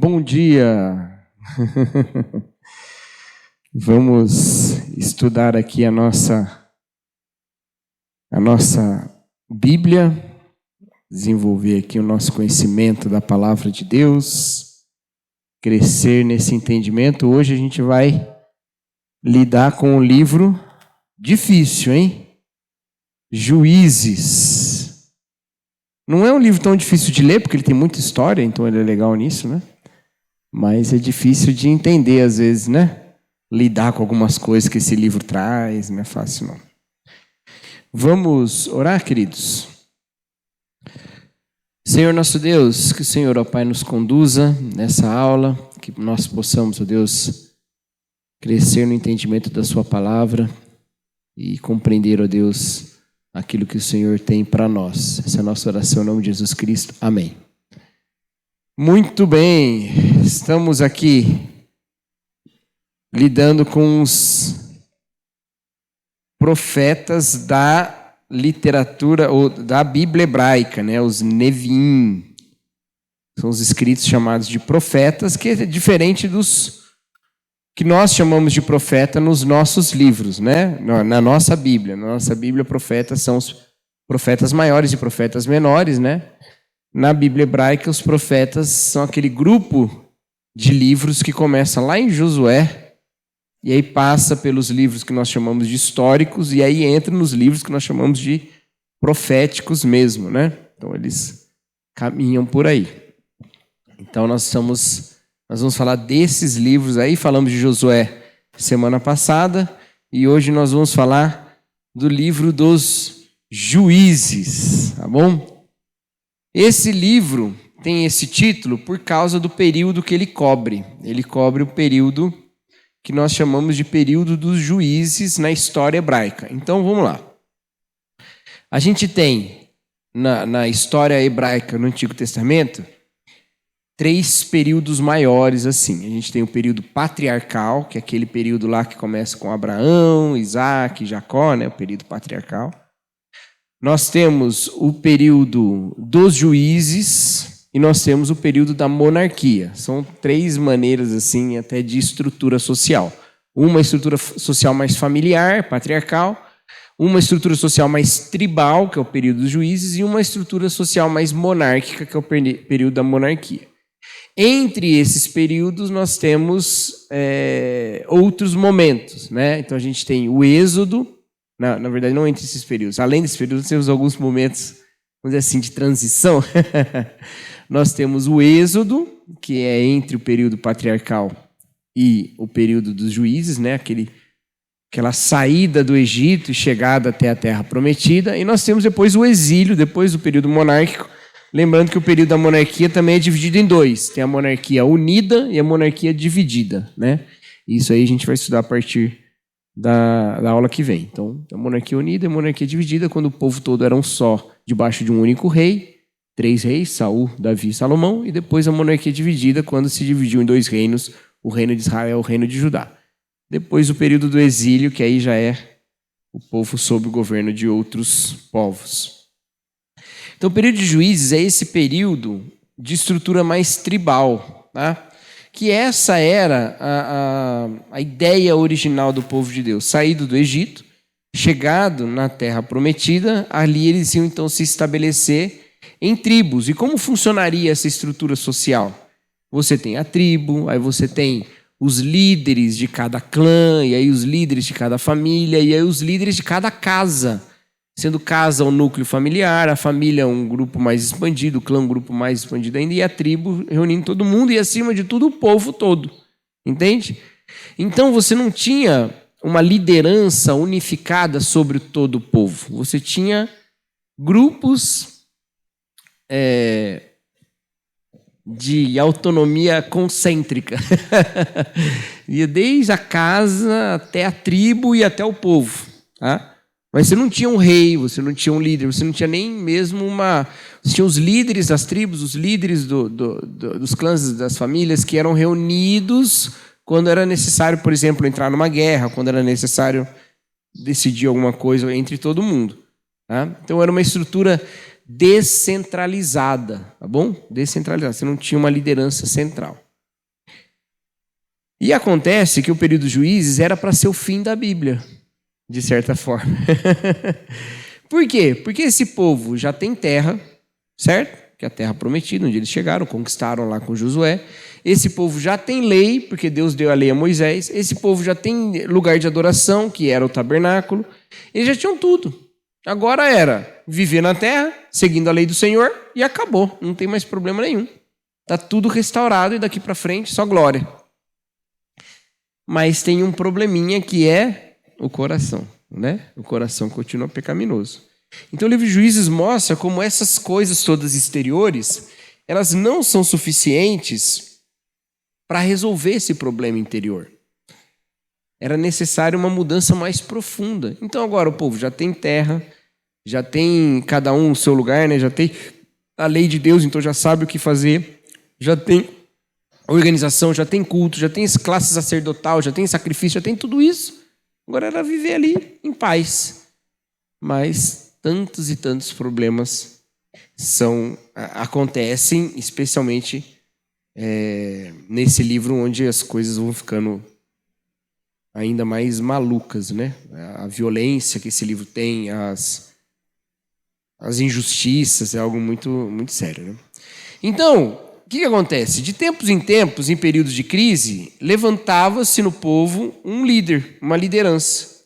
Bom dia! Vamos estudar aqui a nossa Bíblia, desenvolver aqui o nosso conhecimento da Palavra de Deus, crescer nesse entendimento. Hoje a gente vai lidar com um livro difícil, hein? Juízes. Não é um livro tão difícil de ler, porque ele tem muita história, então ele é legal nisso, né? Mas é difícil de entender às vezes, né? Lidar com algumas coisas que esse livro traz, não é fácil não. Vamos orar, queridos? Senhor nosso Deus, que o Senhor, ó Pai, nos conduza nessa aula, que nós possamos, ó Deus, crescer no entendimento da sua palavra e compreender, ó Deus, aquilo que o Senhor tem para nós. Essa é a nossa oração em nome de Jesus Cristo. Amém. Muito bem, estamos aqui lidando com os profetas da literatura, ou da Bíblia hebraica, né? Os Neviim. São os escritos chamados de profetas, que é diferente dos que nós chamamos de profeta nos nossos livros, né? Na nossa Bíblia. Na nossa Bíblia, profetas são os profetas maiores e profetas menores, né? Na Bíblia hebraica, os profetas são aquele grupo de livros que começa lá em Josué e aí passa pelos livros que nós chamamos de históricos e aí entra nos livros que nós chamamos de proféticos mesmo, né? Então, eles caminham por aí. Então, nós vamos falar desses livros aí. Falamos de Josué semana passada e hoje nós vamos falar do livro dos Juízes, tá bom? Esse livro tem esse título por causa do período que ele cobre. Ele cobre o período que nós chamamos de período dos juízes na história hebraica. Então, vamos lá. A gente tem, na história hebraica, no Antigo Testamento, 3 períodos maiores assim. A gente tem o período patriarcal, que é aquele período lá que começa com Abraão, Isaac, Jacó, né? O período patriarcal. Nós temos o período dos juízes e nós temos o período da monarquia. São 3 maneiras assim até de estrutura social. Uma estrutura social mais familiar, patriarcal, uma estrutura social mais tribal, que é o período dos juízes, e uma estrutura social mais monárquica, que é o período da monarquia. Entre esses períodos nós temos outros momentos, né? Então a gente tem o Êxodo. Na verdade, não entre esses períodos. Além desses períodos, temos alguns momentos, vamos dizer assim, de transição. Nós temos o Êxodo, que é entre o período patriarcal e o período dos juízes, né? Aquela saída do Egito e chegada até a Terra Prometida. E nós temos depois o exílio, depois do período monárquico. Lembrando que o período da monarquia também é dividido em 2. Tem a monarquia unida e a monarquia dividida, né? Isso aí a gente vai estudar a partir da aula que vem. Então, a monarquia unida e a monarquia dividida, quando o povo todo era um só, debaixo de um único rei, 3 reis, Saul, Davi e Salomão, e depois a monarquia dividida, quando se dividiu em 2 reinos, o reino de Israel e o reino de Judá. Depois o período do exílio, que aí já é o povo sob o governo de outros povos. Então, o período de juízes é esse período de estrutura mais tribal, tá? Que essa era a ideia original do povo de Deus. Saído do Egito, chegado na Terra Prometida, ali eles iam então se estabelecer em tribos. E como funcionaria essa estrutura social? Você tem a tribo, aí você tem os líderes de cada clã, e aí os líderes de cada família, e aí os líderes de cada casa. Sendo casa o núcleo familiar, a família um grupo mais expandido, o clã um grupo mais expandido ainda, e a tribo reunindo todo mundo e, acima de tudo, o povo todo. Entende? Então, você não tinha uma liderança unificada sobre todo o povo. Você tinha grupos de autonomia concêntrica. Ia desde a casa até a tribo e até o povo, tá? Mas você não tinha um rei, você não tinha um líder, você não tinha nem mesmo Você tinha os líderes das tribos, os líderes dos clãs, das famílias, que eram reunidos quando era necessário, por exemplo, entrar numa guerra, quando era necessário decidir alguma coisa entre todo mundo. Tá? Então era uma estrutura descentralizada, tá bom? Descentralizada, você não tinha uma liderança central. E acontece que o período dos Juízes era para ser o fim da Bíblia, de certa forma. Por quê? Porque esse povo já tem terra, certo? Que é a terra prometida, onde eles chegaram, conquistaram lá com Josué. Esse povo já tem lei, porque Deus deu a lei a Moisés. Esse povo já tem lugar de adoração, que era o tabernáculo. Eles já tinham tudo. Agora era viver na terra, seguindo a lei do Senhor, e acabou. Não tem mais problema nenhum. Está tudo restaurado e daqui para frente só glória. Mas tem um probleminha que é o coração, né? O coração continua pecaminoso. Então o livro de Juízes mostra como essas coisas todas exteriores, elas não são suficientes para resolver esse problema interior. Era necessário uma mudança mais profunda. Então agora o povo já tem terra, já tem cada um o seu lugar, né? Já tem a lei de Deus, então já sabe o que fazer, já tem organização, já tem culto, já tem classe sacerdotal, já tem sacrifício, já tem tudo isso. Agora era viver ali em paz. Mas tantos e tantos problemas acontecem, especialmente nesse livro onde as coisas vão ficando ainda mais malucas, né? A violência que esse livro tem, as injustiças, é algo muito, muito sério, né? Então, o que acontece? De tempos, em períodos de crise, levantava-se no povo um líder, uma liderança.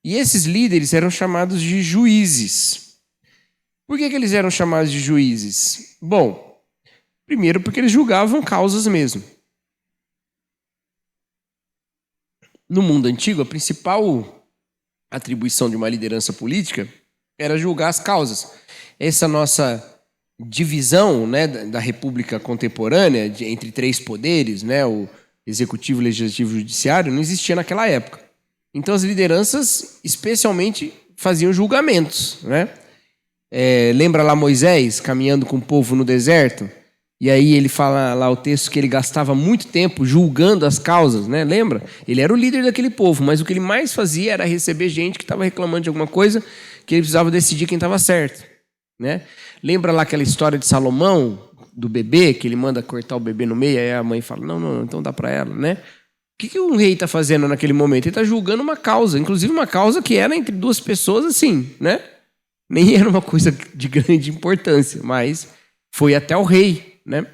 E esses líderes eram chamados de juízes. Por que eles eram chamados de juízes? Bom, primeiro porque eles julgavam causas mesmo. No mundo antigo, a principal atribuição de uma liderança política era julgar as causas. Essa nossa divisão, né, da república contemporânea entre três poderes, né, o executivo, legislativo e judiciário, não existia naquela época. Então as lideranças especialmente faziam julgamentos, né? Lembra lá Moisés caminhando com o povo no deserto? E aí ele fala lá o texto que ele gastava muito tempo julgando as causas, né? Lembra? Ele era o líder daquele povo, mas o que ele mais fazia era receber gente que estava reclamando de alguma coisa, que ele precisava decidir quem estava certo, né? Lembra lá aquela história de Salomão, do bebê, que ele manda cortar o bebê no meio, aí a mãe fala, não, então dá para ela, né? O que um rei está fazendo naquele momento? Ele está julgando uma causa, inclusive uma causa que era entre duas pessoas assim, né? Nem era uma coisa de grande importância, mas foi até o rei, né?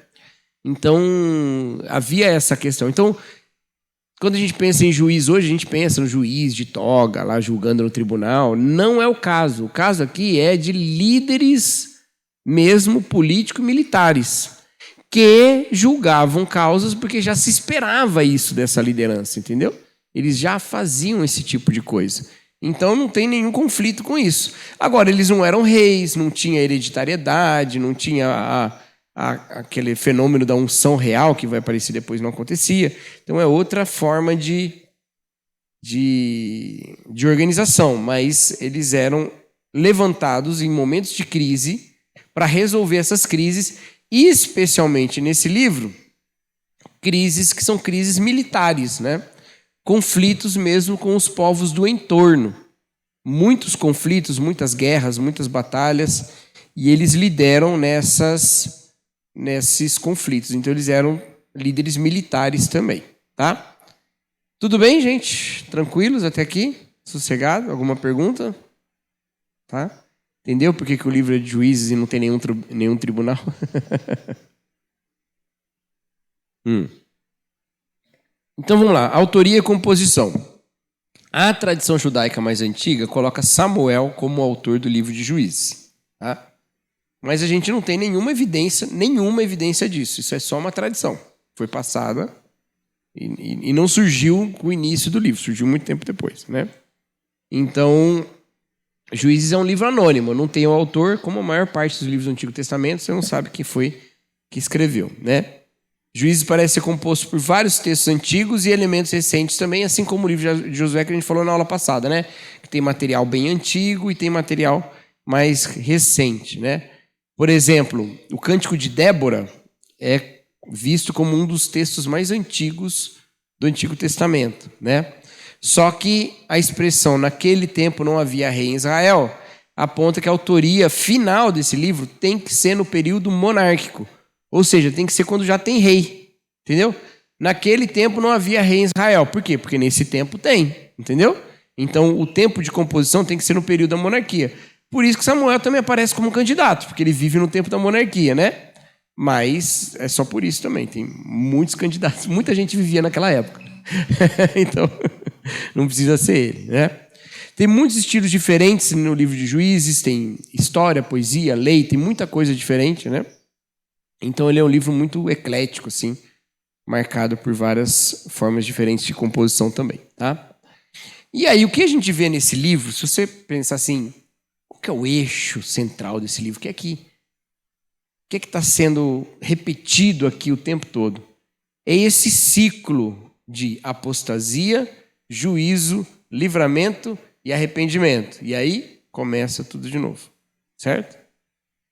Então, havia essa questão. Então, quando a gente pensa em juiz hoje, a gente pensa no juiz de toga, lá julgando no tribunal. Não é o caso. O caso aqui é de líderes mesmo político-militares que julgavam causas porque já se esperava isso dessa liderança, entendeu? Eles já faziam esse tipo de coisa. Então não tem nenhum conflito com isso. Agora, eles não eram reis, não tinha hereditariedade, não tinha aquele fenômeno da unção real que vai aparecer depois, não acontecia. Então é outra forma de organização, mas eles eram levantados em momentos de crise para resolver essas crises, e especialmente nesse livro, crises que são crises militares, né? Conflitos mesmo com os povos do entorno. Muitos conflitos, muitas guerras, muitas batalhas, e eles lideram nesses conflitos. Então eles eram líderes militares também, tá? Tudo bem, gente? Tranquilos até aqui? Sossegado? Alguma pergunta? Tá? Entendeu por que o livro é de juízes e não tem nenhum tribunal? Então vamos lá, autoria e composição. A tradição judaica mais antiga coloca Samuel como autor do livro de Juízes, tá? Mas a gente não tem nenhuma evidência disso. Isso é só uma tradição. Foi passada e não surgiu com o início do livro, surgiu muito tempo depois, né? Então, Juízes é um livro anônimo, não tem o autor, como a maior parte dos livros do Antigo Testamento, você não sabe quem foi que escreveu, né? Juízes parece ser composto por vários textos antigos e elementos recentes também, assim como o livro de Josué que a gente falou na aula passada, né? Que tem material bem antigo e tem material mais recente, né? Por exemplo, o Cântico de Débora é visto como um dos textos mais antigos do Antigo Testamento, né? Só que a expressão naquele tempo não havia rei em Israel aponta que a autoria final desse livro tem que ser no período monárquico. Ou seja, tem que ser quando já tem rei, entendeu? Naquele tempo não havia rei em Israel. Por quê? Porque nesse tempo tem, entendeu? Então, o tempo de composição tem que ser no período da monarquia. Por isso que Samuel também aparece como candidato, porque ele vive no tempo da monarquia, né? Mas é só por isso também. Tem muitos candidatos. Muita gente vivia naquela época. Então, não precisa ser ele, né? Tem muitos estilos diferentes no livro de Juízes. Tem história, poesia, lei. Tem muita coisa diferente, né? Então, ele é um livro muito eclético, assim, marcado por várias formas diferentes de composição também, tá? E aí, o que a gente vê nesse livro, se você pensar assim, qual que é o eixo central desse livro? O que é que está sendo repetido aqui o tempo todo? É esse ciclo de apostasia, juízo, livramento e arrependimento. E aí, começa tudo de novo, certo?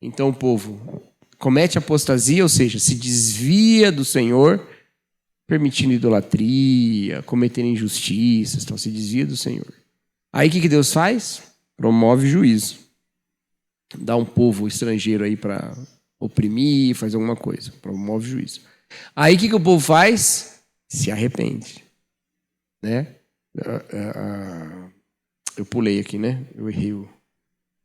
Então, o povo comete apostasia, ou seja, se desvia do Senhor, permitindo idolatria, cometendo injustiças, então se desvia do Senhor. Aí o que Deus faz? Promove juízo. Dá um povo estrangeiro aí para oprimir, faz alguma coisa. Promove juízo. Aí o que o povo faz? Se arrepende. Né? Eu pulei aqui, né? Eu errei o...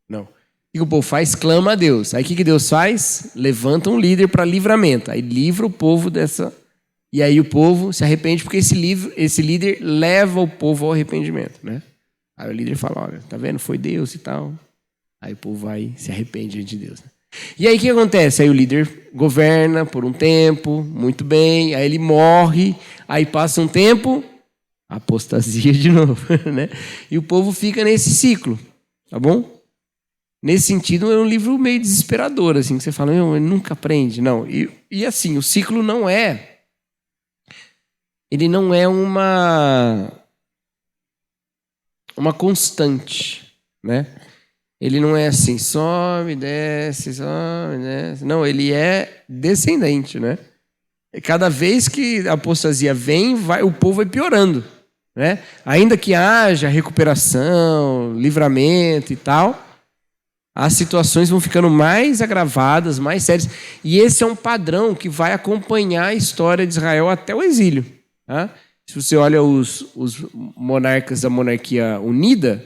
Não. O que o povo faz? Clama a Deus. Aí o que Deus faz? Levanta um líder para livramento. Aí livra o povo dessa... E aí o povo se arrepende porque esse líder leva o povo ao arrependimento, né? Aí o líder fala, olha, tá vendo? Foi Deus e tal. Aí o povo vai e se arrepende diante de Deus. Né? E aí o que acontece? Aí o líder governa por um tempo, muito bem, aí ele morre, aí passa um tempo, apostasia de novo, né? E o povo fica nesse ciclo, tá bom? Nesse sentido, é um livro meio desesperador, assim, que você fala, ele nunca aprende. Não, e assim, o ciclo não é... Ele não é uma constante, né? Ele não é assim, sobe, desce, sobe, desce. Não, ele é descendente, né? E cada vez que a apostasia vem, o povo vai piorando, né? Ainda que haja recuperação, livramento e tal, as situações vão ficando mais agravadas, mais sérias. E esse é um padrão que vai acompanhar a história de Israel até o exílio. Tá? Se você olha os monarcas da monarquia unida,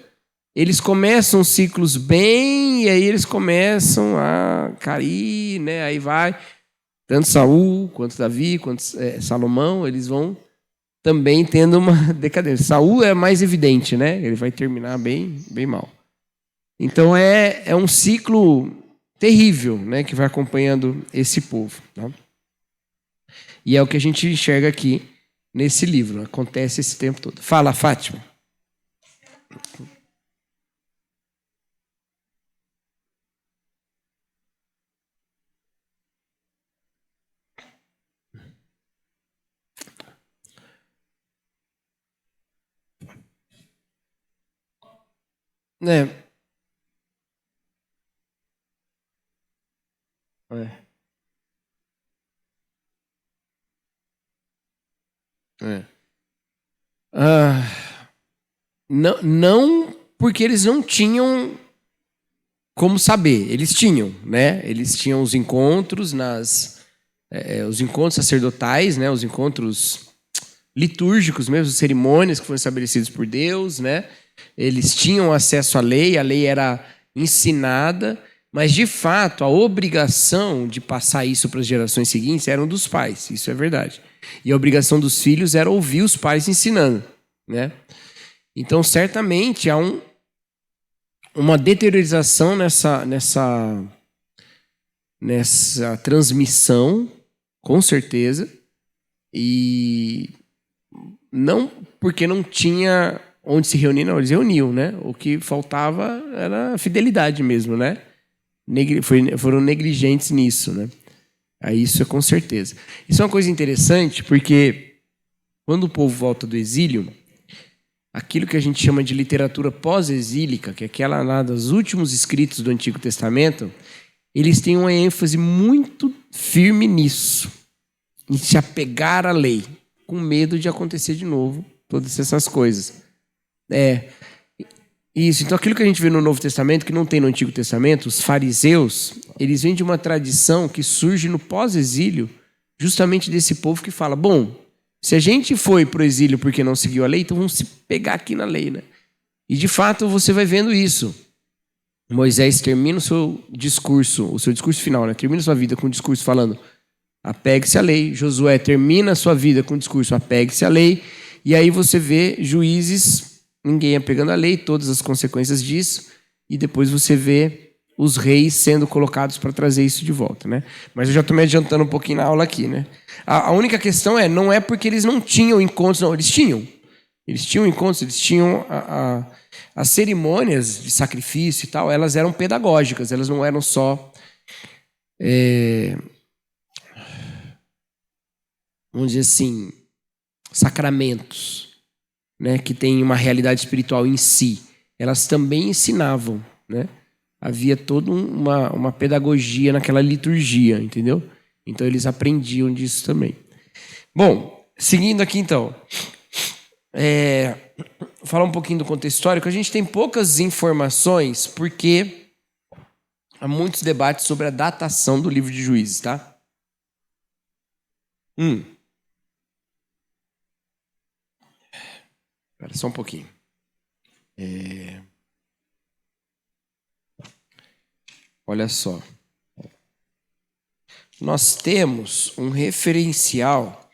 eles começam ciclos bem, e aí eles começam a cair, né? Aí vai, tanto Saul, quanto Davi, quanto Salomão, eles vão também tendo uma decadência. Saul é mais evidente, né? Ele vai terminar bem, bem mal. Então é um ciclo terrível, né? Que vai acompanhando esse povo. Tá? E é o que a gente enxerga aqui nesse livro, acontece esse tempo todo. Fala, Fátima. É. Não porque eles não tinham como saber. Eles tinham, né? Eles tinham os encontros os encontros sacerdotais, né? Os encontros litúrgicos mesmo, as cerimônias que foram estabelecidas por Deus, né? Eles tinham acesso à lei, a lei era ensinada, mas de fato a obrigação de passar isso para as gerações seguintes era dos pais, isso é verdade. E a obrigação dos filhos era ouvir os pais ensinando, né? Então certamente há uma deteriorização nessa transmissão, com certeza, e não porque não tinha onde se reunir, não, eles reuniam, né? O que faltava era a fidelidade mesmo, né? Foram negligentes nisso, né? Aí isso é com certeza. Isso é uma coisa interessante, porque quando o povo volta do exílio, aquilo que a gente chama de literatura pós-exílica, que é aquela lá dos últimos escritos do Antigo Testamento, eles têm uma ênfase muito firme nisso, em se apegar à lei, com medo de acontecer de novo todas essas coisas. Isso. Então, aquilo que a gente vê no Novo Testamento, que não tem no Antigo Testamento, os fariseus, eles vêm de uma tradição que surge no pós-exílio, justamente desse povo que fala, bom, Se a gente foi para o exílio porque não seguiu a lei, então vamos se pegar aqui na lei, né? E de fato você vai vendo isso. Moisés termina o seu discurso final, né? Termina a sua vida com um discurso falando: apegue-se à lei. Josué termina a sua vida com um discurso: apegue-se à lei. E aí você vê Juízes, ninguém apegando à lei, todas as consequências disso. E depois você vê os reis sendo colocados para trazer isso de volta, né? Mas eu já estou me adiantando um pouquinho na aula aqui, né? A única questão não é porque eles não tinham encontros, não, eles tinham. Eles tinham encontros, eles tinham as cerimônias de sacrifício e tal, elas eram pedagógicas, elas não eram só, vamos dizer assim, sacramentos, né, que tem uma realidade espiritual em si. Elas também ensinavam, né? Havia toda uma pedagogia naquela liturgia, entendeu? Então eles aprendiam disso também. Bom, seguindo aqui então, falar um pouquinho do contexto histórico. A gente tem poucas informações porque há muitos debates sobre a datação do livro de Juízes, tá? Espera só um pouquinho. Olha só. Nós temos um referencial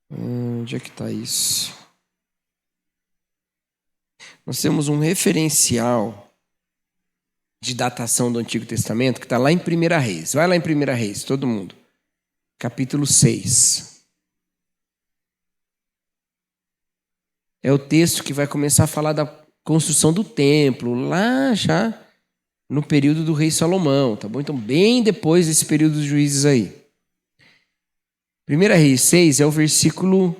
onde é que está isso? Nós temos um referencial de datação do Antigo Testamento que está lá em 1 Reis. Vai lá em 1 Reis, todo mundo. Capítulo 6. É o texto que vai começar a falar da construção do templo, lá já no período do rei Salomão, tá bom? Então, bem depois desse período dos juízes aí. 1 Reis 6 é o versículo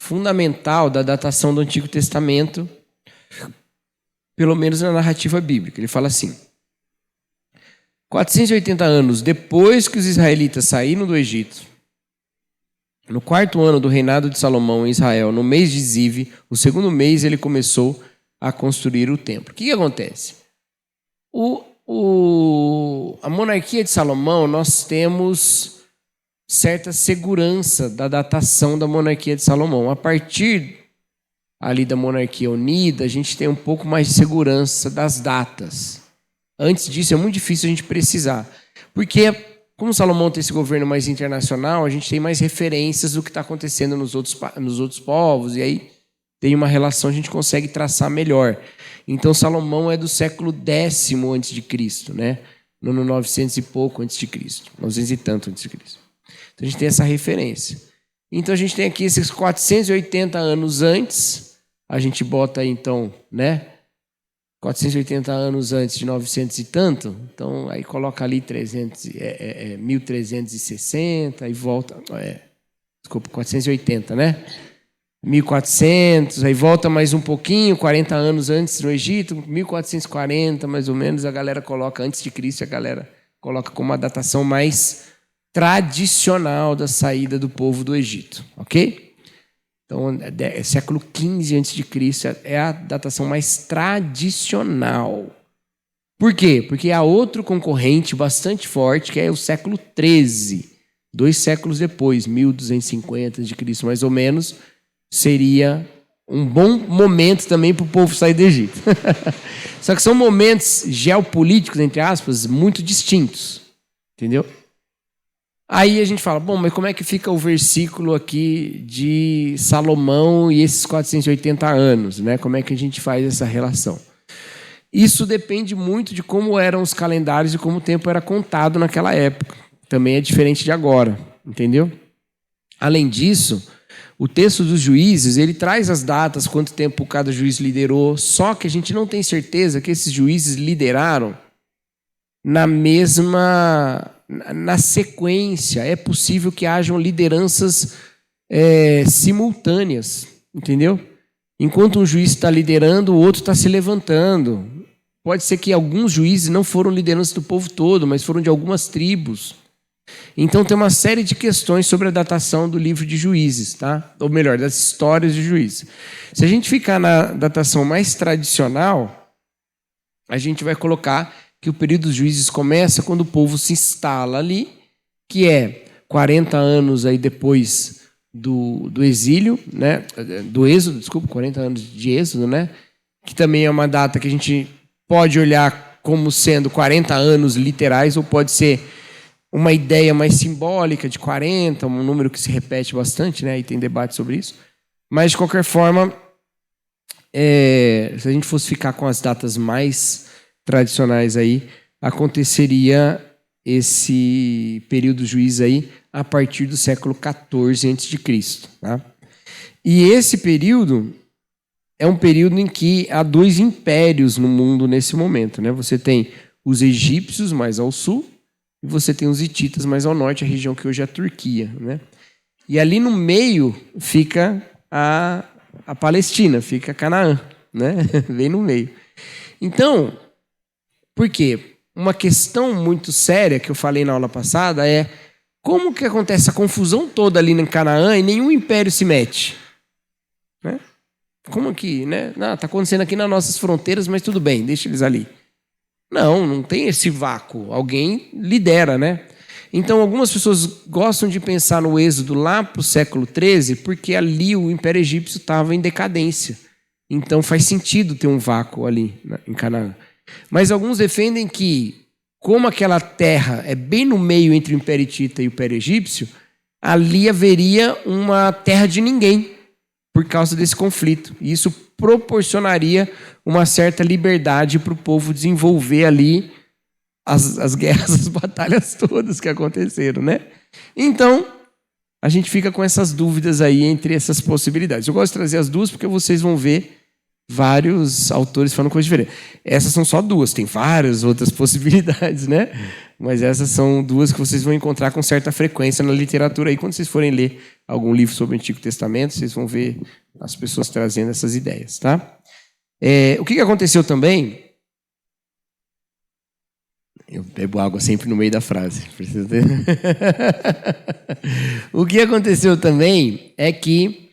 fundamental da datação do Antigo Testamento, pelo menos na narrativa bíblica. Ele fala assim: 480 anos depois que os israelitas saíram do Egito, no 4º ano do reinado de Salomão em Israel, no mês de Zive, o 2º mês, ele começou a construir o templo. O que acontece? A monarquia de Salomão, nós temos certa segurança da datação da monarquia de Salomão. A partir ali da monarquia unida, a gente tem um pouco mais de segurança das datas. Antes disso, é muito difícil a gente precisar. Porque, como Salomão tem esse governo mais internacional, a gente tem mais referências do que está acontecendo nos outros povos, e aí tem uma relação, a gente consegue traçar melhor. Então, Salomão é do século X a.C., né? No 900 e pouco a.C., 900 e tanto a.C. Então, a gente tem essa referência. Então, a gente tem aqui esses 480 anos antes, a gente bota aí, então, né? 480 anos antes de 900 e tanto, então aí coloca ali 1360 e volta, desculpa, 480, né? 1400, aí volta mais um pouquinho, 40 anos antes no Egito, 1440 mais ou menos, a galera coloca antes de Cristo, a galera coloca como uma datação mais tradicional da saída do povo do Egito, ok? Então, século XV a.C. é a datação mais tradicional. Por quê? Porque há outro concorrente bastante forte, que é o século XIII. 2 séculos depois, 1250 a.C., mais ou menos, seria um bom momento também para o povo sair do Egito. Só que são momentos geopolíticos, entre aspas, muito distintos. Entendeu? Aí a gente fala, bom, mas como é que fica o versículo aqui de Salomão e esses 480 anos, né? Como é que a gente faz essa relação? Isso depende muito de como eram os calendários e como o tempo era contado naquela época. Também é diferente de agora, entendeu? Além disso, o texto dos juízes, ele traz as datas, quanto tempo cada juiz liderou, só que a gente não tem certeza que esses juízes lideraram na sequência. É possível que hajam lideranças simultâneas, entendeu? Enquanto um juiz está liderando, o outro está se levantando. Pode ser que alguns juízes não foram lideranças do povo todo, mas foram de algumas tribos. Então tem uma série de questões sobre a datação do livro de Juízes, tá? Ou melhor, das histórias de Juízes. Se a gente ficar na datação mais tradicional, a gente vai colocar que o período dos juízes começa quando o povo se instala ali, que é 40 anos aí depois do exílio, né? Do êxodo, desculpa, 40 anos de êxodo, né? Que também é uma data que a gente pode olhar como sendo 40 anos literais, ou pode ser uma ideia mais simbólica de 40, um número que se repete bastante, né? E tem debate sobre isso. Mas, de qualquer forma, se a gente fosse ficar com as datas mais tradicionais aí, aconteceria esse período juiz aí a partir do século XIV a.C. Tá? E esse período é um período em que há 2 impérios no mundo nesse momento, né? Você tem os egípcios mais ao sul e você tem os hititas mais ao norte, a região que hoje é a Turquia, né? E ali no meio fica a Palestina, fica Canaã, né? Bem no meio. Então, por quê? Uma questão muito séria que eu falei na aula passada é como que acontece essa confusão toda ali em Canaã e nenhum império se mete, né? Como que, né? Não, tá acontecendo aqui nas nossas fronteiras, mas tudo bem, deixa eles ali. Não tem esse vácuo. Alguém lidera, né? Então, algumas pessoas gostam de pensar no êxodo lá para o século XIII, porque ali o Império Egípcio estava em decadência. Então, faz sentido ter um vácuo ali em Canaã. Mas alguns defendem que, como aquela terra é bem no meio entre o Império Hitita e o Império Egípcio, ali haveria uma terra de ninguém por causa desse conflito. E isso proporcionaria uma certa liberdade para o povo desenvolver ali as guerras, as batalhas todas que aconteceram, né? Então, a gente fica com essas dúvidas aí entre essas possibilidades. Eu gosto de trazer as duas porque vocês vão ver vários autores falando coisas diferentes. Essas são só 2, tem várias outras possibilidades, né? Mas essas são 2 que vocês vão encontrar com certa frequência na literatura aí. Quando vocês forem ler algum livro sobre o Antigo Testamento, vocês vão ver as pessoas trazendo essas ideias, tá? O que aconteceu também... Eu bebo água sempre no meio da frase. O que aconteceu também é que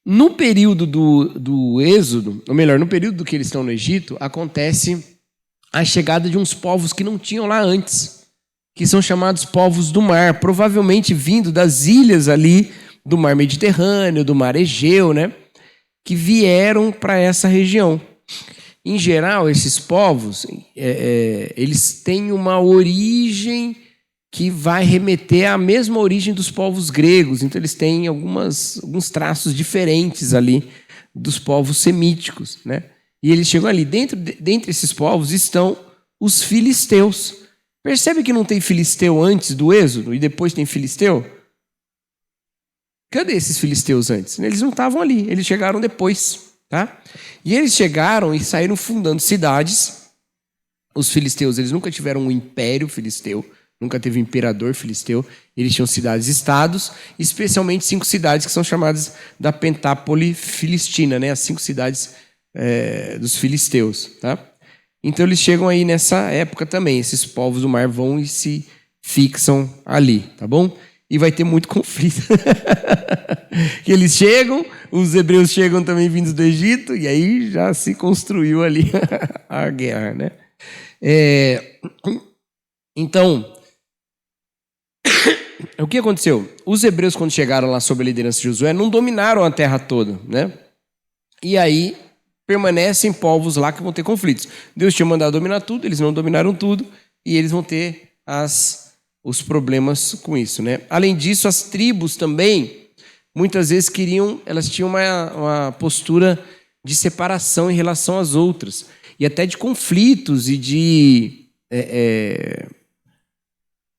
no período do êxodo, ou melhor, no período que eles estão no Egito, acontece a chegada de uns povos que não tinham lá antes, que são chamados povos do mar, provavelmente vindo das ilhas ali do mar Mediterrâneo, do mar Egeu, né? Que vieram para essa região. Em geral, esses povos, eles têm uma origem que vai remeter à mesma origem dos povos gregos. Então, eles têm alguns traços diferentes ali dos povos semíticos, né? E eles chegam ali. Dentre esses povos estão os filisteus. Percebe que não tem filisteu antes do Êxodo e depois tem filisteu? Cadê esses filisteus antes? Eles não estavam ali, eles chegaram depois. Tá? E eles chegaram e saíram fundando cidades. Os filisteus, eles nunca tiveram um império filisteu, nunca teve um imperador filisteu. Eles tinham cidades-estados, especialmente 5 cidades que são chamadas da Pentápole Filistina, né? As 5 cidades dos filisteus. Tá? Então eles chegam aí nessa época também. Esses povos do mar vão e se fixam ali, tá bom? E vai ter muito conflito. Que eles chegam, os hebreus chegam também vindos do Egito, e aí já se construiu ali a guerra, né? Então, o que aconteceu? Os hebreus, quando chegaram lá sob a liderança de Josué, não dominaram a terra toda, né? E aí permanecem povos lá que vão ter conflitos. Deus tinha mandado dominar tudo, eles não dominaram tudo, e eles vão ter os problemas com isso, né? Além disso, as tribos também, muitas vezes elas tinham uma postura de separação em relação às outras, e até de conflitos e de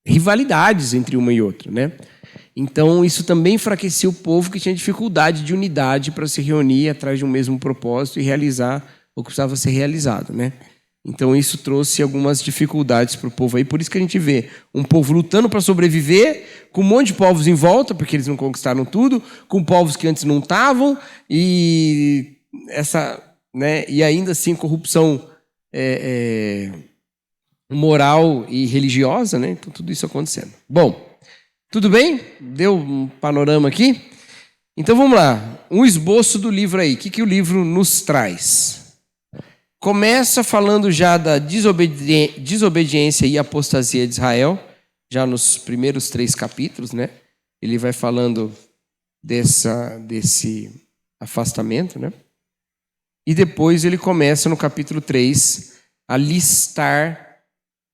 rivalidades entre uma e outra, né? Então, isso também enfraquecia o povo que tinha dificuldade de unidade para se reunir atrás de um mesmo propósito e realizar o que precisava ser realizado, né? Então, isso trouxe algumas dificuldades para o povo aí. Por isso que a gente vê um povo lutando para sobreviver, com um monte de povos em volta, porque eles não conquistaram tudo, com povos que antes não estavam, e ainda assim corrupção moral e religiosa, né? Então, tudo isso acontecendo. Bom, tudo bem? Deu um panorama aqui? Então, vamos lá. Um esboço do livro aí. O que o livro nos traz? Começa falando já da desobediência e apostasia de Israel, já nos primeiros 3 capítulos, né? Ele vai falando desse afastamento, né? E depois ele começa no capítulo 3 a listar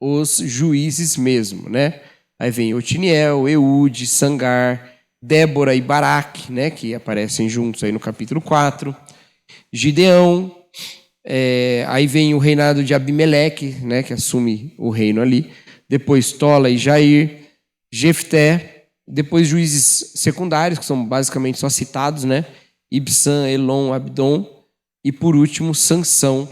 os juízes mesmo, né? Aí vem Otiniel, Eude, Sangar, Débora e Baraque, né? Que aparecem juntos aí no capítulo 4. Gideão, aí vem o reinado de Abimeleque, né? Que assume o reino ali. Depois Tola e Jair, Jefté, depois juízes secundários, que são basicamente só citados, né? Ibsã, Elon, Abdon. E por último, Sansão,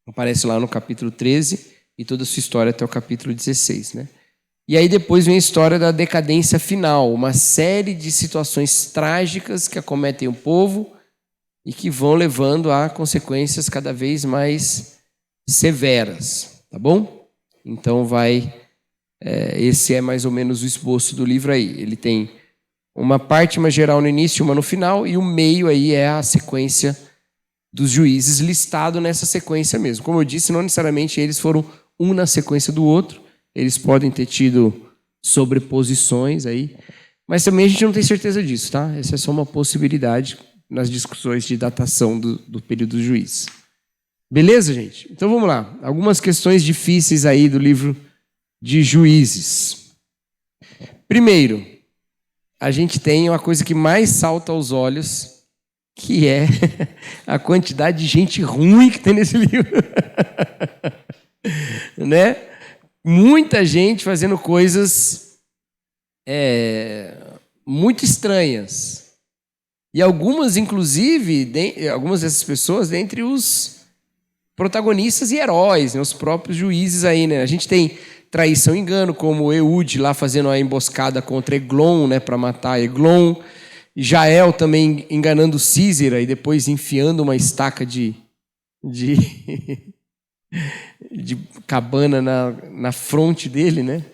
aparece lá no capítulo 13 e toda a sua história até o capítulo 16, né? E aí depois vem a história da decadência final, uma série de situações trágicas que acometem o povo e que vão levando a consequências cada vez mais severas, tá bom? Então esse é mais ou menos o esboço do livro aí. Ele tem uma parte mais geral no início, uma no final, e o meio aí é a sequência dos juízes listado nessa sequência mesmo. Como eu disse, não necessariamente eles foram um na sequência do outro, eles podem ter tido sobreposições aí, mas também a gente não tem certeza disso, tá? Essa é só uma possibilidade nas discussões de datação do período dos juízes. Beleza, gente? Então vamos lá. Algumas questões difíceis aí do livro de Juízes. Primeiro, a gente tem uma coisa que mais salta aos olhos, que é a quantidade de gente ruim que tem nesse livro. Né? Muita gente fazendo coisas muito estranhas. E algumas, inclusive, algumas dessas pessoas, dentre os protagonistas e heróis, né? Os próprios juízes aí, né? A gente tem traição e engano, como Eude lá fazendo a emboscada contra Eglon, né? Para matar Eglon. Jael também enganando Císera e depois enfiando uma estaca de cabana na fronte dele, né?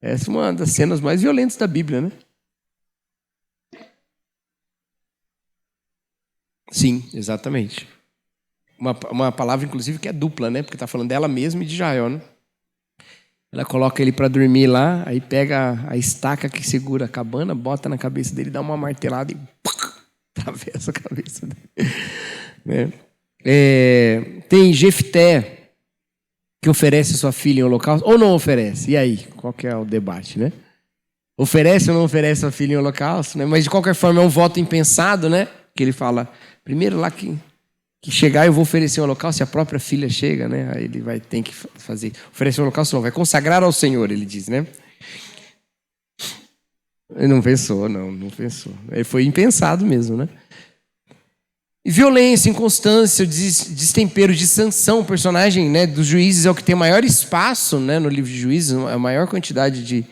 Essa é uma das cenas mais violentas da Bíblia, né? Sim, exatamente. Uma palavra, inclusive, que é dupla, né? Porque está falando dela mesma e de Jael, né? Ela coloca ele para dormir lá, aí pega a estaca que segura a cabana, bota na cabeça dele, dá uma martelada e atravessa a cabeça dele. Né? Tem Jefté, que oferece sua filha em holocausto, ou não oferece? E aí? Qual que é o debate, né? Oferece ou não oferece sua filha em holocausto? Né? Mas, de qualquer forma, é um voto impensado, né? Que ele fala, primeiro lá que chegar eu vou oferecer um holocausto, se a própria filha chega, né? Aí ele vai ter que fazer. Oferecer um holocausto não, vai consagrar ao Senhor, ele diz, né? Ele não pensou, não pensou. Ele foi impensado mesmo, né? E violência, inconstância, destempero de Sansão, o personagem, né, dos juízes é o que tem maior espaço, né, no livro de Juízes, a maior quantidade de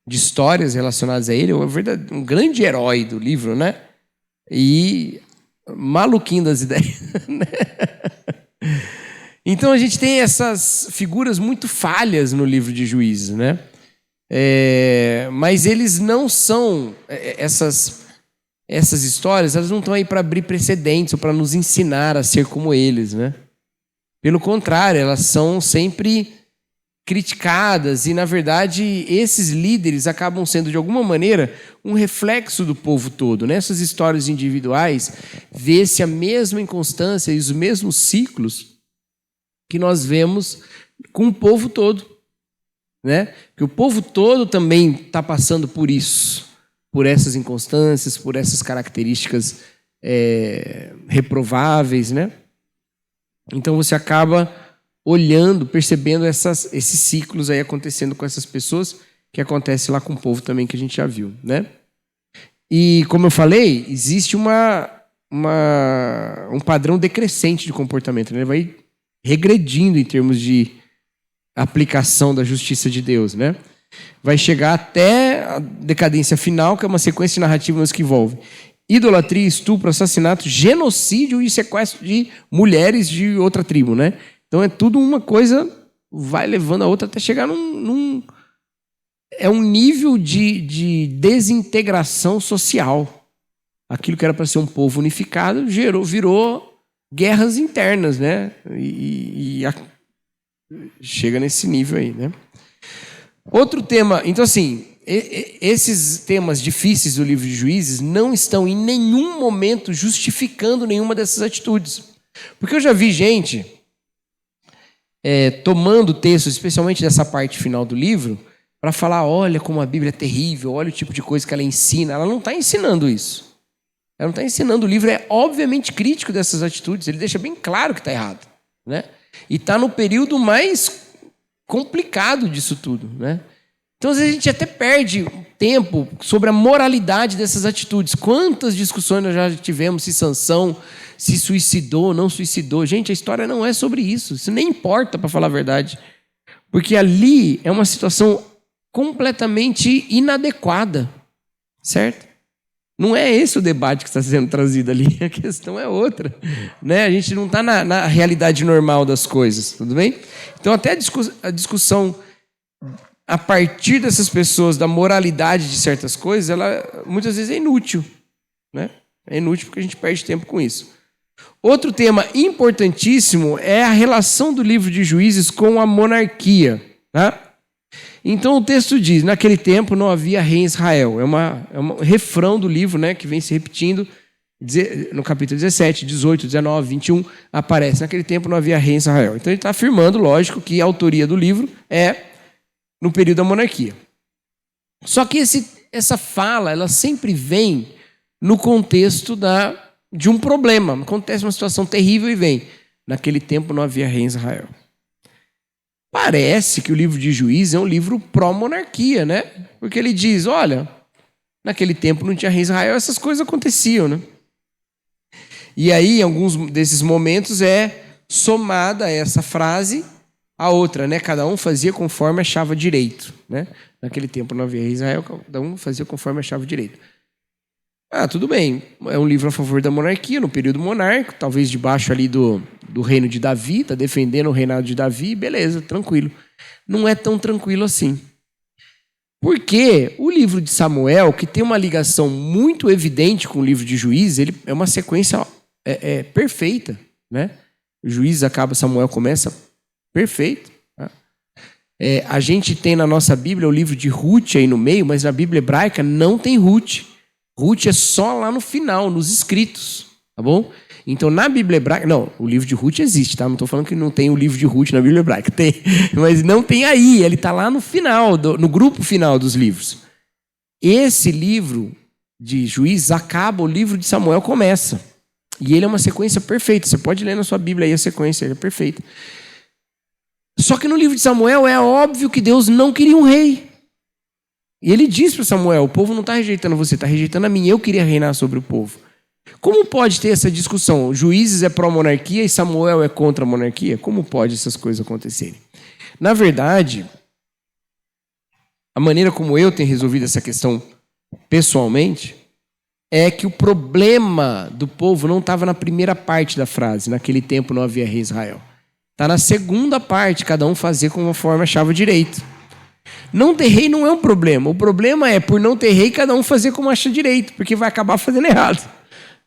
histórias relacionadas a ele, um grande herói do livro, né? E maluquinho das ideias. Né? Então a gente tem essas figuras muito falhas no livro de Juízes, né? Mas eles não são essas histórias, elas não estão aí para abrir precedentes ou para nos ensinar a ser como eles, né? Pelo contrário, elas são sempre criticadas e, na verdade, esses líderes acabam sendo, de alguma maneira, um reflexo do povo todo. Nessas histórias individuais, vê-se a mesma inconstância e os mesmos ciclos que nós vemos com o povo todo. Né? Que o povo todo também está passando por isso, por essas inconstâncias, por essas características reprováveis. Né? Então você acaba olhando, percebendo esses ciclos aí acontecendo com essas pessoas, que acontece lá com o povo também, que a gente já viu, né? E, como eu falei, existe um padrão decrescente de comportamento, né? Ele vai regredindo em termos de aplicação da justiça de Deus, né? Vai chegar até a decadência final, que é uma sequência de narrativas que envolve idolatria, estupro, assassinato, genocídio e sequestro de mulheres de outra tribo, né? Então é tudo uma coisa, vai levando a outra até chegar é um nível de desintegração social. Aquilo que era para ser um povo unificado virou guerras internas, né? Chega nesse nível aí, né? Outro tema, então assim, esses temas difíceis do livro de Juízes não estão em nenhum momento justificando nenhuma dessas atitudes. Porque eu já vi gente tomando textos, especialmente dessa parte final do livro, para falar, olha como a Bíblia é terrível, olha o tipo de coisa que ela ensina. Ela não está ensinando isso. Ela não está ensinando. O livro é obviamente crítico dessas atitudes. Ele deixa bem claro que está errado, né? E está no período mais complicado disso tudo, né? Então, às vezes, a gente até perde tempo sobre a moralidade dessas atitudes. Quantas discussões nós já tivemos se Sansão se suicidou ou não suicidou. Gente, a história não é sobre isso. Isso nem importa, para falar a verdade. Porque ali é uma situação completamente inadequada, certo? Não é esse o debate que está sendo trazido ali, a questão é outra, né? A gente não está na realidade normal das coisas, tudo bem? Então, até a discussão a partir dessas pessoas, da moralidade de certas coisas, ela muitas vezes é inútil, né? É inútil porque a gente perde tempo com isso. Outro tema importantíssimo é a relação do livro de Juízes com a monarquia, tá? Então o texto diz, naquele tempo não havia rei em Israel. É um refrão do livro, né, que vem se repetindo no capítulo 17, 18, 19, 21, aparece. Naquele tempo não havia rei em Israel. Então ele está afirmando, lógico, que a autoria do livro é no período da monarquia. Só que essa fala, ela sempre vem no contexto de um problema. Acontece uma situação terrível e vem. Naquele tempo não havia rei em Israel. Parece que o livro de Juízes é um livro pró-monarquia, né? Porque ele diz, olha, naquele tempo não tinha rei em Israel, essas coisas aconteciam, né? E aí, em alguns desses momentos, é somada essa frase a outra, né? Cada um fazia conforme achava direito, né? Naquele tempo não havia rei em Israel, cada um fazia conforme achava direito. Tudo bem, é um livro a favor da monarquia, no período monárquico, talvez debaixo ali do reino de Davi, está defendendo o reinado de Davi, beleza, tranquilo. Não é tão tranquilo assim. Porque o livro de Samuel, que tem uma ligação muito evidente com o livro de Juízes, ele é uma sequência perfeita, né? Juízes acaba, Samuel começa, perfeito. Tá? A gente tem na nossa Bíblia o livro de Ruth aí no meio, mas na Bíblia hebraica não tem Ruth. Ruth é só lá no final, nos escritos, tá bom? Então, na Bíblia hebraica... Não, o livro de Ruth existe, tá? Não estou falando que não tem o livro de Ruth na Bíblia hebraica. Tem, mas não tem aí, ele está lá no final, no grupo final dos livros. Esse livro de Juízes acaba, o livro de Samuel começa. E ele é uma sequência perfeita. Você pode ler na sua Bíblia aí a sequência, ele é perfeita. Só que no livro de Samuel é óbvio que Deus não queria um rei. E ele diz para Samuel, o povo não está rejeitando você, está rejeitando a mim, eu queria reinar sobre o povo. Como pode ter essa discussão? Juízes é pró-monarquia e Samuel é contra a monarquia? Como pode essas coisas acontecerem? Na verdade, a maneira como eu tenho resolvido essa questão pessoalmente é que o problema do povo não estava na primeira parte da frase, naquele tempo não havia rei em Israel. Está na segunda parte, cada um fazia conforme achava direito. Não ter rei não é um problema. O problema é, por não ter rei, cada um fazer como acha direito, porque vai acabar fazendo errado,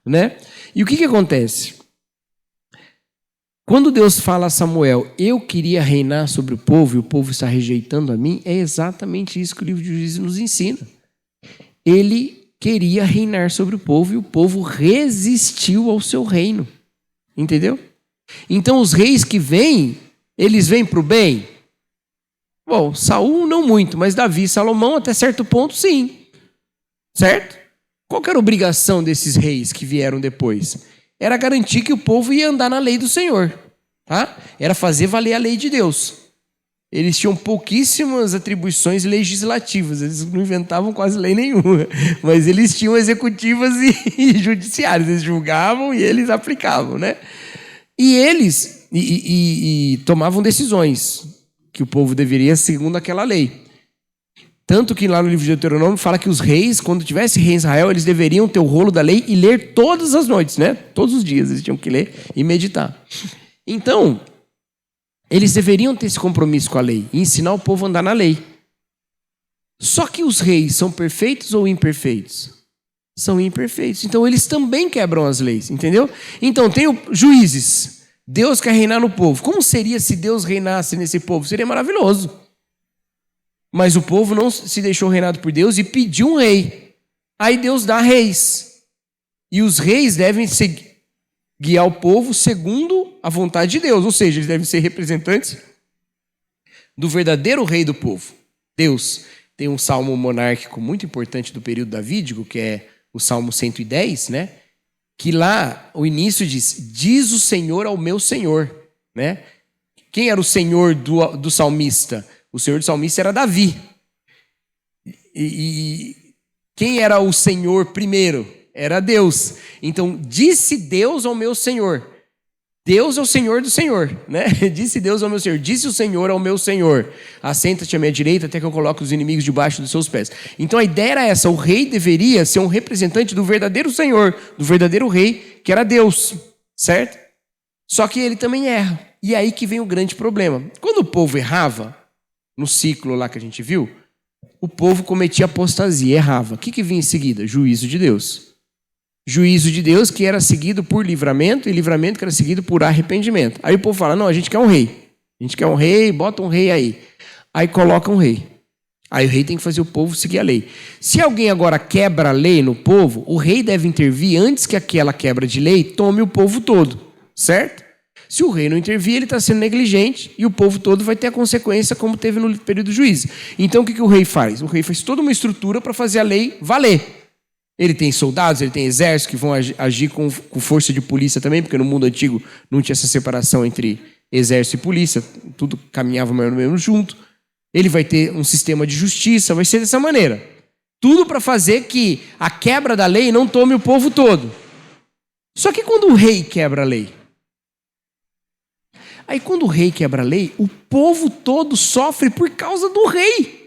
né? E o que acontece? Quando Deus fala a Samuel, eu queria reinar sobre o povo e o povo está rejeitando a mim, é exatamente isso que o livro de Juízes nos ensina. Ele queria reinar sobre o povo e o povo resistiu ao seu reino. Entendeu? Então os reis que vêm, eles vêm para o bem? Bom, Saul não muito, mas Davi e Salomão até certo ponto sim. Certo? Qual que era a obrigação desses reis que vieram depois? Era garantir que o povo ia andar na lei do Senhor. Tá? Era fazer valer a lei de Deus. Eles tinham pouquíssimas atribuições legislativas, eles não inventavam quase lei nenhuma, mas eles tinham executivas e judiciárias, eles julgavam e eles aplicavam, né? E eles tomavam decisões que o povo deveria segundo aquela lei. Tanto que lá no livro de Deuteronômio fala que os reis, quando tivesse rei em Israel, eles deveriam ter o rolo da lei e ler todas as noites, né? Todos os dias eles tinham que ler e meditar. Então, eles deveriam ter esse compromisso com a lei e ensinar o povo a andar na lei. Só que os reis são perfeitos ou imperfeitos? são imperfeitos. Então eles também quebram as leis, entendeu? Então tem juízes. Deus quer reinar no povo. Como seria se Deus reinasse nesse povo? Seria maravilhoso. Mas o povo não se deixou reinado por Deus e pediu um rei. Aí Deus dá reis. E os reis devem guiar o povo segundo a vontade de Deus. Ou seja, eles devem ser representantes do verdadeiro rei do povo, Deus. Tem um salmo monárquico muito importante do período davídico, que é o Salmo 110, né? Que lá o início diz o Senhor ao meu Senhor, né? Quem era o Senhor do salmista? O Senhor do salmista era Davi. E quem era o Senhor primeiro? Era Deus. Então, disse Deus ao meu Senhor. Deus é o Senhor do Senhor, né? Disse Deus ao meu Senhor. Disse o Senhor ao meu Senhor. Assenta-te à minha direita até que eu coloque os inimigos debaixo dos seus pés. Então, a ideia era essa. O rei deveria ser um representante do verdadeiro Senhor, do verdadeiro rei, que era Deus, certo? Só que ele também erra. E aí que vem o grande problema. Quando o povo errava, no ciclo lá que a gente viu, o povo cometia apostasia, errava. O que vinha em seguida? Juízo de Deus. Juízo de Deus que era seguido por livramento, e livramento que era seguido por arrependimento. Aí o povo fala, não, a gente quer um rei. A gente quer um rei, bota um rei aí. Aí coloca um rei. Aí o rei tem que fazer o povo seguir a lei. Se alguém agora quebra a lei no povo, o rei deve intervir antes que aquela quebra de lei tome o povo todo, certo? Se o rei não intervir, ele está sendo negligente e o povo todo vai ter a consequência como teve no período do juízo. Então o que o rei faz? O rei faz toda uma estrutura para fazer a lei valer. Ele tem soldados, ele tem exércitos que vão agir com força de polícia também, porque no mundo antigo não tinha essa separação entre exército e polícia, tudo caminhava mais ou menos junto. Ele vai ter um sistema de justiça, vai ser dessa maneira. Tudo para fazer que a quebra da lei não tome o povo todo. Só que quando o rei quebra a lei, aí quando o rei quebra a lei, o povo todo sofre por causa do rei.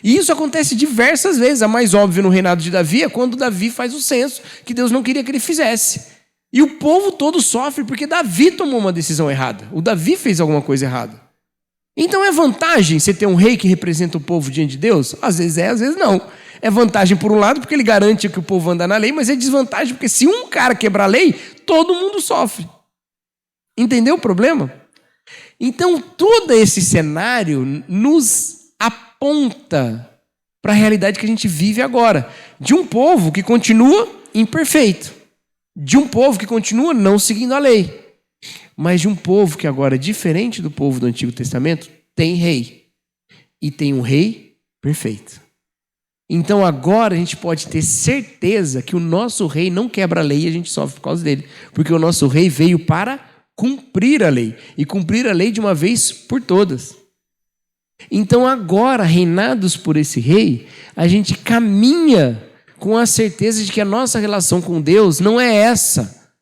E isso acontece diversas vezes. A mais óbvia no reinado de Davi é quando Davi faz o censo, que Deus não queria que ele fizesse. E o povo todo sofre porque Davi tomou uma decisão errada. O Davi fez alguma coisa errada. Então é vantagem você ter um rei que representa o povo diante de Deus? Às vezes é, às vezes não. É vantagem por um lado porque ele garante que o povo anda na lei, mas é desvantagem porque se um cara quebrar a lei, todo mundo sofre. Entendeu o problema? Então todo esse cenário nos aponta para a realidade que a gente vive agora, de um povo que continua imperfeito, de um povo que continua não seguindo a lei, mas de um povo que agora, diferente do povo do Antigo Testamento, tem rei, e tem um rei perfeito. Então agora a gente pode ter certeza que o nosso rei não quebra a lei e a gente sofre por causa dele, porque o nosso rei veio para cumprir a lei, e cumprir a lei de uma vez por todas. Então agora, reinados por esse rei, a gente caminha com a certeza de que a nossa relação com Deus não é essa,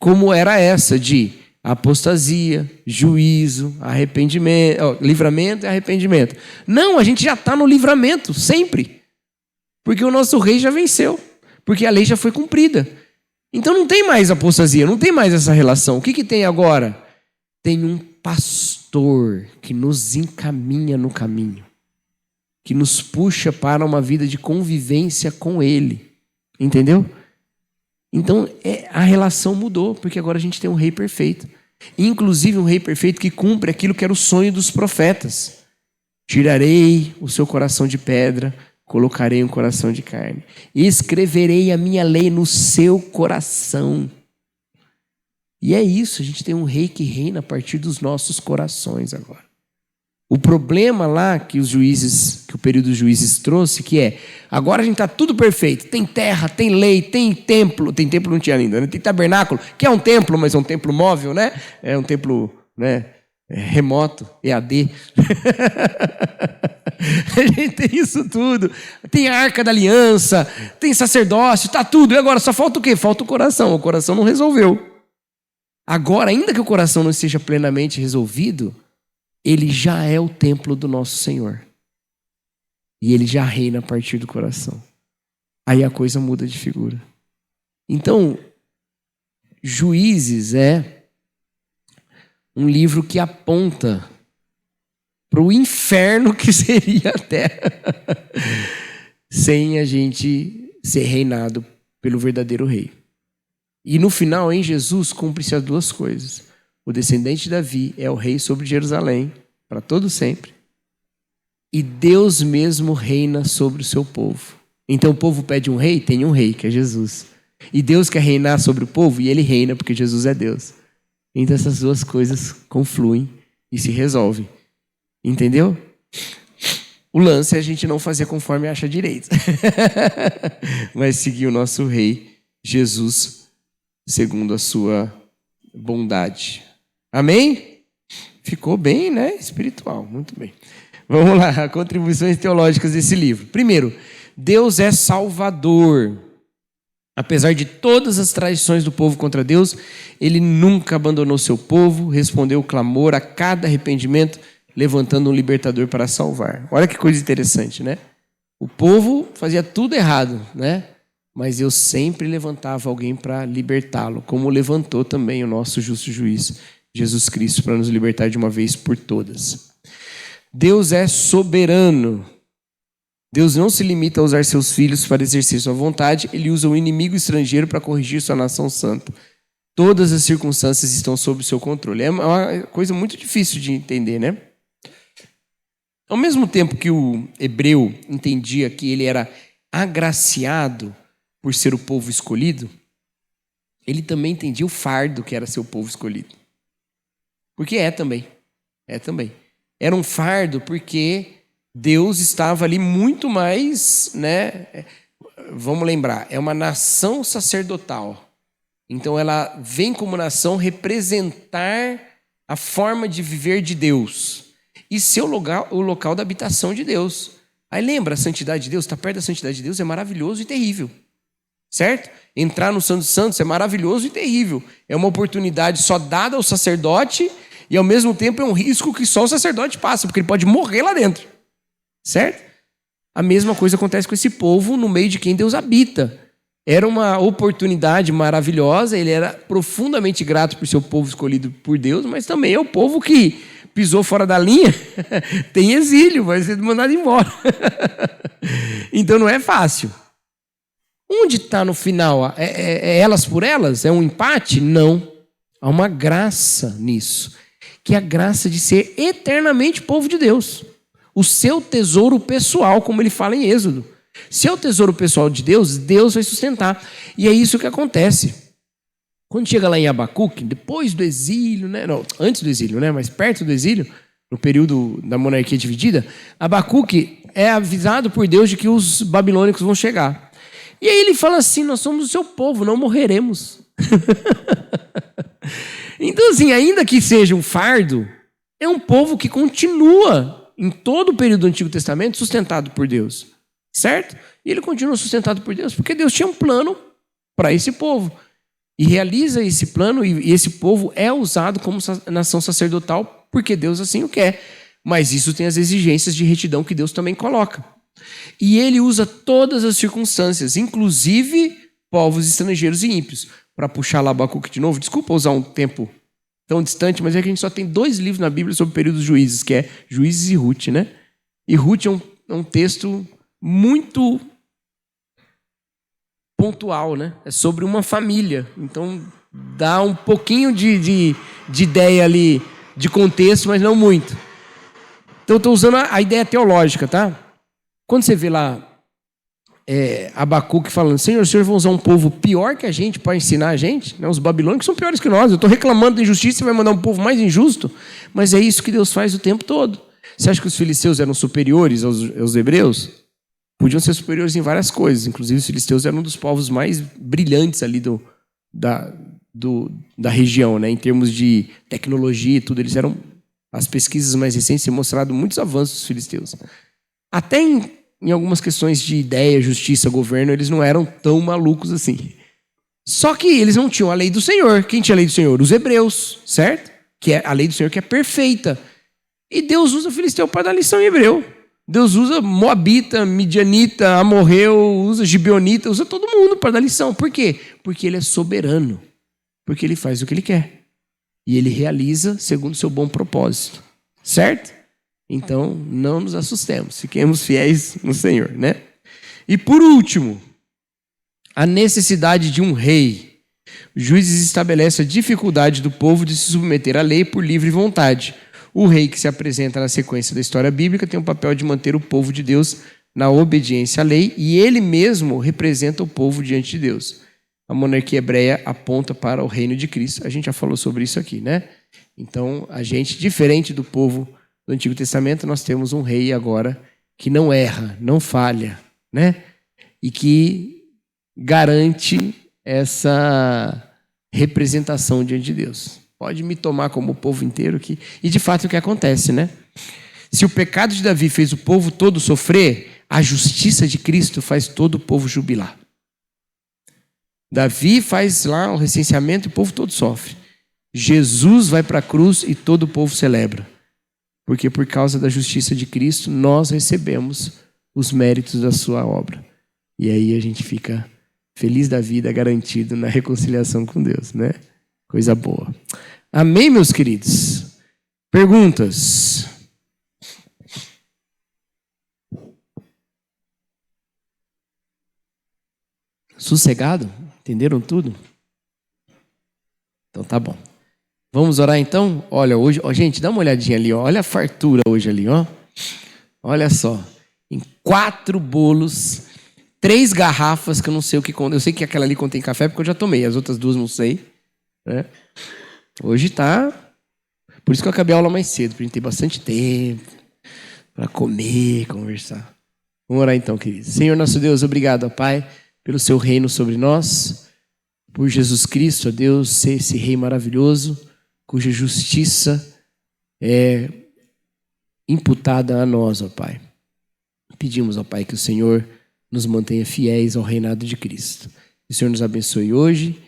como era essa de apostasia, juízo, arrependimento, livramento e arrependimento. Não, a gente já está no livramento, sempre. Porque o nosso rei já venceu, porque a lei já foi cumprida. Então não tem mais apostasia, não tem mais essa relação. O que tem agora? Tem um pastor que nos encaminha no caminho, que nos puxa para uma vida de convivência com ele, entendeu? Então a relação mudou, porque agora a gente tem um rei perfeito, inclusive um rei perfeito que cumpre aquilo que era o sonho dos profetas. Tirarei o seu coração de pedra, colocarei um coração de carne, e escreverei a minha lei no seu coração. E é isso, a gente tem um rei que reina a partir dos nossos corações agora. O problema lá que o período dos juízes trouxe, que é, agora a gente está tudo perfeito, tem terra, tem lei, tem templo não tinha ainda, né? Tem tabernáculo, que é um templo, mas é um templo móvel, né? É um templo, né, remoto, EAD. A gente tem isso tudo, tem a Arca da Aliança, tem sacerdócio, está tudo, e agora só falta o quê? Falta o coração não resolveu. Agora, ainda que o coração não esteja plenamente resolvido, ele já é o templo do nosso Senhor. E ele já reina a partir do coração. Aí a coisa muda de figura. Então, Juízes é um livro que aponta para o inferno que seria a terra sem a gente ser reinado pelo verdadeiro rei. E no final, em Jesus, cumpre-se as duas coisas. O descendente de Davi é o rei sobre Jerusalém, para todo sempre. E Deus mesmo reina sobre o seu povo. Então o povo pede um rei, tem um rei, que é Jesus. E Deus quer reinar sobre o povo, e ele reina porque Jesus é Deus. Então essas duas coisas confluem e se resolvem. Entendeu? O lance é a gente não fazer conforme acha direito. Mas seguir o nosso rei, Jesus, segundo a sua bondade. Amém? Ficou bem, né? Espiritual, muito bem. Vamos lá, contribuições teológicas desse livro. Primeiro, Deus é Salvador. Apesar de todas as traições do povo contra Deus, ele nunca abandonou seu povo, respondeu o clamor a cada arrependimento, levantando um libertador para salvar. Olha que coisa interessante, né? O povo fazia tudo errado, né? Mas Deus sempre levantava alguém para libertá-lo, como levantou também o nosso justo juiz, Jesus Cristo, para nos libertar de uma vez por todas. Deus é soberano. Deus não se limita a usar seus filhos para exercer sua vontade, ele usa o inimigo estrangeiro para corrigir sua nação santa. Todas as circunstâncias estão sob seu controle. É uma coisa muito difícil de entender, né? Ao mesmo tempo que o hebreu entendia que ele era agraciado por ser o povo escolhido, ele também entendia o fardo que era ser o povo escolhido. Porque é também. Era um fardo porque Deus estava ali muito mais, né? Vamos lembrar, é uma nação sacerdotal. Então ela vem como nação representar a forma de viver de Deus e ser o local da habitação de Deus. Aí lembra, a santidade de Deus, estar perto da santidade de Deus é maravilhoso e terrível. Certo? Entrar no Santo dos Santos é maravilhoso e terrível. É uma oportunidade só dada ao sacerdote e ao mesmo tempo é um risco que só o sacerdote passa, porque ele pode morrer lá dentro. Certo? A mesma coisa acontece com esse povo no meio de quem Deus habita. Era uma oportunidade maravilhosa, ele era profundamente grato por ser o povo escolhido por Deus, mas também é o povo que pisou fora da linha, tem exílio, vai ser mandado embora. Então não é fácil. Onde está no final? É elas por elas? É um empate? Não. Há uma graça nisso, que é a graça de ser eternamente povo de Deus. O seu tesouro pessoal, como ele fala em Êxodo. Seu tesouro pessoal de Deus, Deus vai sustentar. E é isso que acontece. Quando chega lá em Abacuque, depois do exílio, né? Não, antes do exílio, né? Mas perto do exílio, no período da monarquia dividida, Abacuque é avisado por Deus de que os babilônicos vão chegar. E aí ele fala assim, nós somos o seu povo, não morreremos. Então assim, ainda que seja um fardo, é um povo que continua em todo o período do Antigo Testamento sustentado por Deus, certo? E ele continua sustentado por Deus porque Deus tinha um plano para esse povo e realiza esse plano e esse povo é usado como nação sacerdotal porque Deus assim o quer, mas isso tem as exigências de retidão que Deus também coloca. E ele usa todas as circunstâncias, inclusive povos estrangeiros e ímpios, para puxar lá Abacuque de novo. Desculpa usar um tempo tão distante, mas é que a gente só tem 2 livros na Bíblia sobre o período dos juízes, que é Juízes e Ruth, né? E Ruth é um texto muito pontual, né? É sobre uma família. Então, dá um pouquinho de ideia ali, de contexto, mas não muito. Então, eu estou usando a ideia teológica, tá? Quando você vê lá Abacuque falando, Senhor, o Senhor vai usar um povo pior que a gente para ensinar a gente? Né? Os babilônicos são piores que nós. Eu estou reclamando da injustiça e vai mandar um povo mais injusto? Mas é isso que Deus faz o tempo todo. Você acha que os filisteus eram superiores aos hebreus? Podiam ser superiores em várias coisas. Inclusive, os filisteus eram um dos povos mais brilhantes ali da região, né? Em termos de tecnologia e tudo. Eles eram, as pesquisas mais recentes têm mostrado muitos avanços dos filisteus. Até em algumas questões de ideia, justiça, governo, eles não eram tão malucos assim. Só que eles não tinham a lei do Senhor. Quem tinha a lei do Senhor? Os hebreus, certo? Que é a lei do Senhor que é perfeita. E Deus usa o filisteu para dar lição em hebreu. Deus usa moabita, midianita, amorreu, usa gibeonita, usa todo mundo para dar lição. Por quê? Porque ele é soberano. Porque ele faz o que ele quer. E ele realiza segundo o seu bom propósito. Certo? Então, não nos assustemos. Fiquemos fiéis no Senhor, né? E por último, a necessidade de um rei. Juízes estabelece a dificuldade do povo de se submeter à lei por livre vontade. O rei que se apresenta na sequência da história bíblica tem o papel de manter o povo de Deus na obediência à lei e ele mesmo representa o povo diante de Deus. A monarquia hebreia aponta para o reino de Cristo. A gente já falou sobre isso aqui, né? Então, a gente, diferente do povo do Antigo Testamento, nós temos um rei agora que não erra, não falha, né? E que garante essa representação diante de Deus. Pode me tomar como o povo inteiro aqui. E de fato é o que acontece, né? Se o pecado de Davi fez o povo todo sofrer, a justiça de Cristo faz todo o povo jubilar. Davi faz lá o recenseamento e o povo todo sofre. Jesus vai para a cruz e todo o povo celebra. Porque por causa da justiça de Cristo, nós recebemos os méritos da sua obra. E aí a gente fica feliz da vida, garantido na reconciliação com Deus, né? Coisa boa. Amém, meus queridos? Perguntas? Sossegado? Entenderam tudo? Então tá bom. Vamos orar então? Olha, hoje, gente, dá uma olhadinha ali, ó. Olha a fartura hoje ali, ó. Olha só. Em 4 bolos, 3 garrafas, que eu não sei o que contém. Eu sei que aquela ali contém café, porque eu já tomei. As outras 2 não sei. Né? Hoje tá... Por isso que eu acabei a aula mais cedo, pra gente ter bastante tempo para comer, conversar. Vamos orar então, queridos. Senhor nosso Deus, obrigado, ó Pai, pelo seu reino sobre nós, por Jesus Cristo, ó Deus, ser esse rei maravilhoso, cuja justiça é imputada a nós, ó Pai. Pedimos, ó Pai, que o Senhor nos mantenha fiéis ao reinado de Cristo. Que o Senhor nos abençoe hoje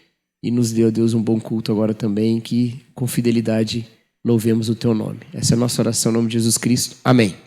e nos dê, ó Deus, um bom culto agora também, que com fidelidade louvemos o teu nome. Essa é a nossa oração em nome de Jesus Cristo. Amém.